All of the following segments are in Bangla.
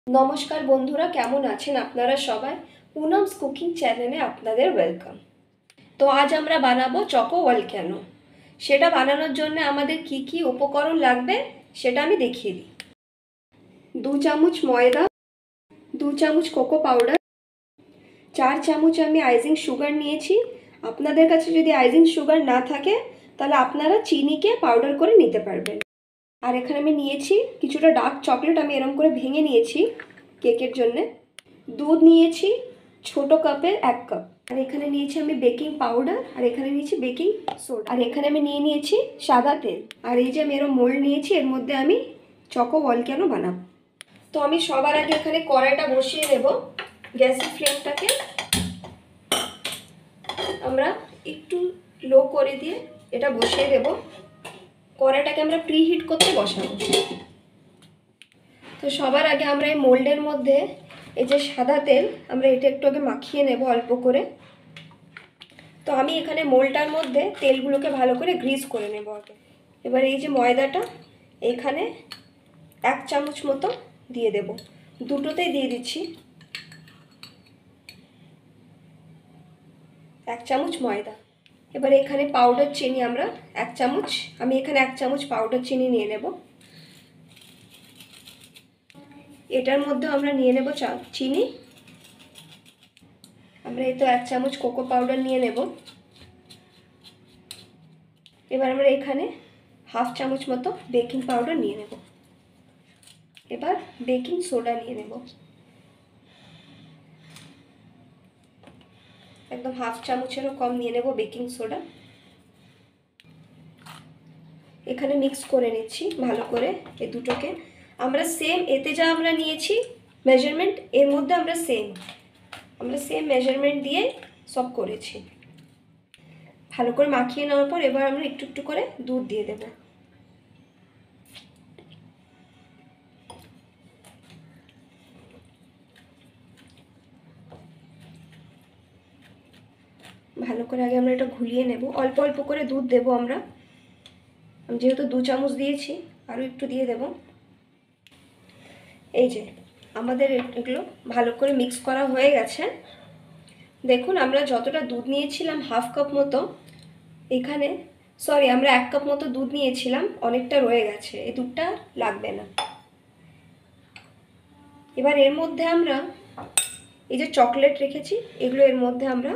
নমস্কার বন্ধুরা, কেমন আছেন আপনারা সবাই? পুনমস কুকিং চ্যানেলে আপনাদের ওয়েলকাম। তো আজ আমরা বানাবো চকো ভলক্যানো। সেটা বানানোর জন্য আমাদের কি কি উপকরণ লাগবে সেটা আমি দেখিয়ে দিই। 2 চামচ ময়দা, 2 চামচ কোকো পাউডার, 4 চামচ আমি আইসিং সুগার নিয়েছি। আপনাদের কাছে যদি আইসিং সুগার না থাকে তাহলে আপনারা চিনিকে পাউডার করে নিতে পারবেন। আর এখানে আমি নিয়েছি কিছুটা ডার্ক চকলেট, আমি এরকম করে ভেঙে নিয়েছি কেকের জন্য। দুধ নিয়েছি ছোট কাপের 1 কাপ। আর এখানে নিয়েছি আমি বেকিং পাউডার, আর এখানে নিয়েছি বেকিং সোডা, আর এখানে আমি নিয়েছি সাদা তেল। আর এই যে আমি এরকম মোল্ড নিয়েছি, এর মধ্যে আমি চকো ভলক্যানো বানাবো। তো আমি সবার আগে এখানে কড়াইটা বসিয়ে নেব। গ্যাসের ফ্লেমটাকে আমরা একটু লো করে দিয়ে এটা বসিয়ে দেব। কড়াইটাকে আমরা প্রিহিট করতে বসাবো। তো সবার আগে আমরা এই মোল্ডের মধ্যে এই যে সাদা তেল, আমরা এটা একটু আগে মাখিয়ে নেব অল্প করে। তো আমি এখানে মোল্ডটার মধ্যে তেলগুলোকে ভালো করে গ্রিস করে নেব আগে। এবার এই যে ময়দাটা এখানে 1 চামচ মতো দিয়ে দেব, দুটোতেই দিয়ে দিচ্ছি 1 চামচ ময়দা। এবার এখানে পাউডার চিনি আমরা 1 চামচ, আমি এখানে 1 চামচ পাউডার চিনি নিয়ে নেব। এটার মধ্যে আমরা নিয়ে নেব চিনি। আমরা এই তো 1 চামচ কোকো পাউডার নিয়ে নেব। এবার আমরা এখানে 1/2 চামচ মতো বেকিং পাউডার নিয়ে নেব। এবার বেকিং সোডা নিয়ে নেব, একদম 1/2 চামচেরও কম নিয়ে নেব বেকিং সোডা। এখানে মিক্স করে নিচ্ছি ভালো করে এই দুটোকে। আমরা সেম এতে যা আমরা নিয়েছি মেজারমেন্ট, এর মধ্যে আমরা সেম মেজারমেন্ট দিয়ে সব করেছি। ভালো করে মাখিয়ে নেওয়ার পর এবার আমরা একটু একটু করে দুধ দিয়ে দেব। ভালো করে আগে আমরা এটা ঘুলিয়ে নেব। অল্প অল্প করে দুধ দেব আমরা, যেহেতু 2 চামচ দিয়েছি আরও একটু দিয়ে দেব। এই যে আমাদের এগুলো ভালো করে মিক্স করা হয়ে গেছে। দেখুন আমরা যতটা দুধ নিয়েছিলাম 1/2 কাপ মতো, এখানে আমরা 1 কাপ মতো দুধ নিয়েছিলাম, অনেকটা রয়ে গেছে, এই দুধটা লাগবে না। এবার এর মধ্যে আমরা এই যে চকলেট রেখেছি এগুলো এর মধ্যে আমরা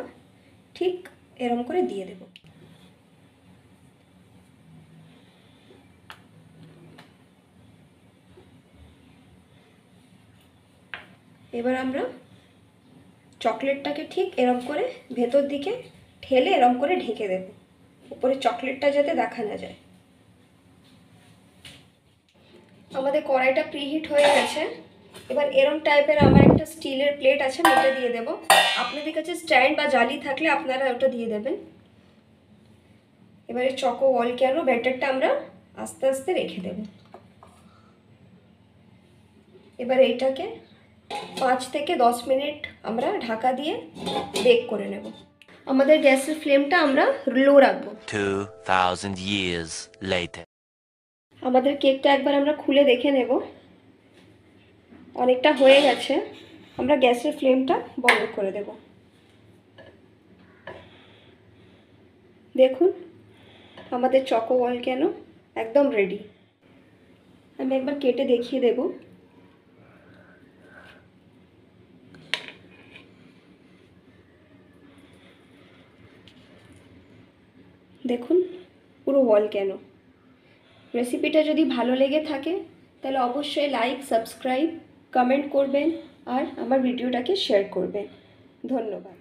ঠিক এরকম করে দিয়ে দেব। এবার আমরা চকলেটটাকে ঠিক এরকম করে ভেতর দিকে ঠেলে এরকম করে ঢেকে দেব, উপরে চকলেটটা যাতে দেখা না যায়। আমাদের কড়াইটা প্রিহিট হয়ে গেছে। এবার এরকম টাইপের আমার একটা স্টিলের প্লেট আছে, আমি এটা দিয়ে দেব। আপনাদের কাছে স্ট্যান্ড বা জালি থাকলে আপনারা ওটা দিয়ে দেবেন। এবারে চকো ভলক্যানো ব্যাটারটা আমরা আস্তে আস্তে রেখে দেব। এবার এইটাকে 5 থেকে 10 মিনিট আমরা ঢাকা দিয়ে বেক করে নেব। আমাদের গ্যাসের ফ্লেমটা আমরা লো রাখবো। 2000 years later. আমাদের কেকটা একবার আমরা খুলে দেখে নেব। অনেকটা হয়ে গেছে, আমরা গ্যাসের ফ্লেমটা বন্ধ করে দেব। দেখুন আমাদের চকো ভলক্যানো একদম রেডি। আমি একবার কেটে দেখিয়ে দেব। দেখুন পুরো ভলক্যানো। রেসিপিটা যদি ভালো লেগে থাকে তাহলে অবশ্যই লাইক, সাবস্ক্রাইব, কমেন্ট করবেন আর আমার ভিডিওটাকে শেয়ার করবেন। ধন্যবাদ।